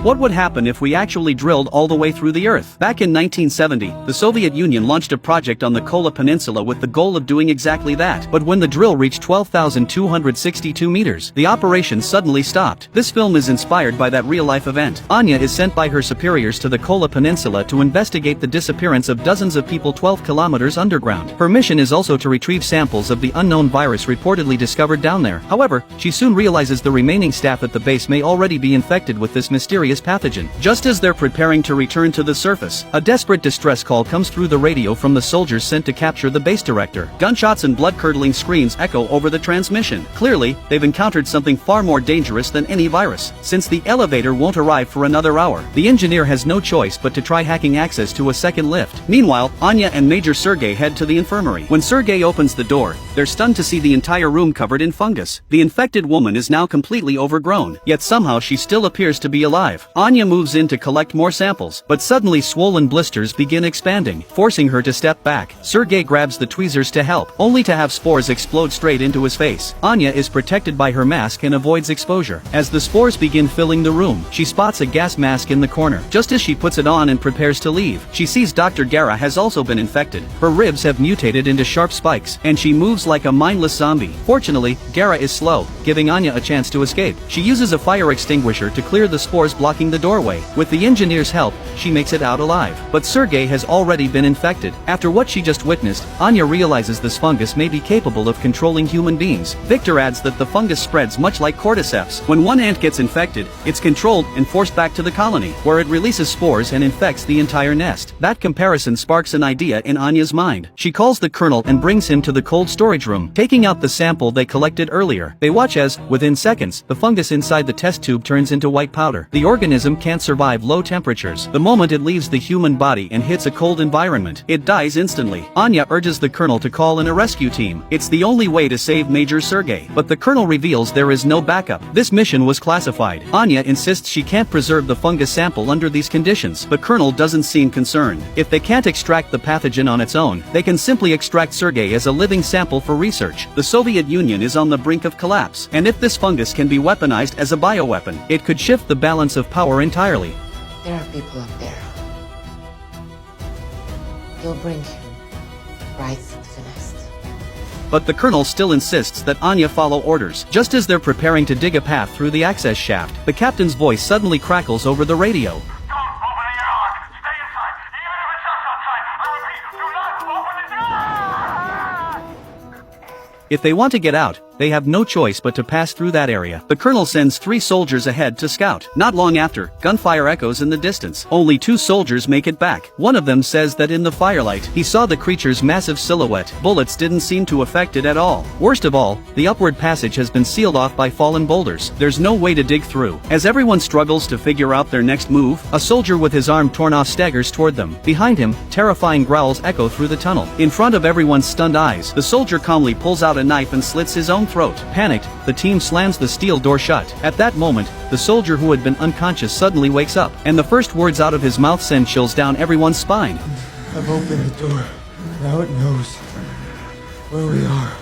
What would happen if we actually drilled all the way through the Earth? Back in 1970, the Soviet Union launched a project on the Kola Peninsula with the goal of doing exactly that. But when the drill reached 12,262 meters, the operation suddenly stopped. This film is inspired by that real-life event. Anya is sent by her superiors to the Kola Peninsula to investigate the disappearance of dozens of people 12 kilometers underground. Her mission is also to retrieve samples of the unknown virus reportedly discovered down there. However, she soon realizes the remaining staff at the base may already be infected with this mysterious pathogen. Just as they're preparing to return to the surface, a desperate distress call comes through the radio from the soldiers sent to capture the base director. Gunshots and blood-curdling screams echo over the transmission. Clearly, they've encountered something far more dangerous than any virus, since the elevator won't arrive for another hour. The engineer has no choice but to try hacking access to a second lift. Meanwhile, Anya and Major Sergei head to the infirmary. When Sergei opens the door, they're stunned to see the entire room covered in fungus. The infected woman is now completely overgrown, yet somehow she still appears to be alive. Anya moves in to collect more samples, but suddenly swollen blisters begin expanding, forcing her to step back. Sergei grabs the tweezers to help, only to have spores explode straight into his face. Anya is protected by her mask and avoids exposure. As the spores begin filling the room, she spots a gas mask in the corner. Just as she puts it on and prepares to leave, she sees Dr. Gara has also been infected. Her ribs have mutated into sharp spikes, and she moves like a mindless zombie. Fortunately, Gara is slow, giving Anya a chance to escape. She uses a fire extinguisher to clear the spores blocking the doorway. With the engineer's help, she makes it out alive. But Sergei has already been infected. After what she just witnessed, Anya realizes this fungus may be capable of controlling human beings. Victor adds that the fungus spreads much like cordyceps. When one ant gets infected, it's controlled and forced back to the colony, where it releases spores and infects the entire nest. That comparison sparks an idea in Anya's mind. She calls the colonel and brings him to the cold storage room, taking out the sample they collected earlier. They watch as, within seconds, the fungus inside the test tube turns into white powder. The organism can't survive low temperatures. The moment it leaves the human body and hits a cold environment, it dies instantly. Anya urges the colonel to call in a rescue team. It's the only way to save Major Sergei. But the colonel reveals there is no backup. This mission was classified. Anya insists she can't preserve the fungus sample under these conditions. The colonel doesn't seem concerned. If they can't extract the pathogen on its own, they can simply extract Sergei as a living sample for research. The Soviet Union is on the brink of collapse, and if this fungus can be weaponized as a bioweapon, it could shift the balance of power entirely. There are people up there. You'll bring him right to the nest. But the colonel still insists that Anya follow orders. Just as they're preparing to dig a path through the access shaft, the captain's voice suddenly crackles over the radio. If they want to get out, they have no choice but to pass through that area. The colonel sends 3 soldiers ahead to scout. Not long after, gunfire echoes in the distance. Only 2 soldiers make it back. One of them says that in the firelight, he saw the creature's massive silhouette. Bullets didn't seem to affect it at all. Worst of all, the upward passage has been sealed off by fallen boulders. There's no way to dig through. As everyone struggles to figure out their next move, a soldier with his arm torn off staggers toward them. Behind him, terrifying growls echo through the tunnel. In front of everyone's stunned eyes, the soldier calmly pulls out a knife and slits his own throat. Panicked, the team slams the steel door shut. At that moment, the soldier who had been unconscious suddenly wakes up, and the first words out of his mouth send chills down everyone's spine. I've opened the door. Now it knows where we are.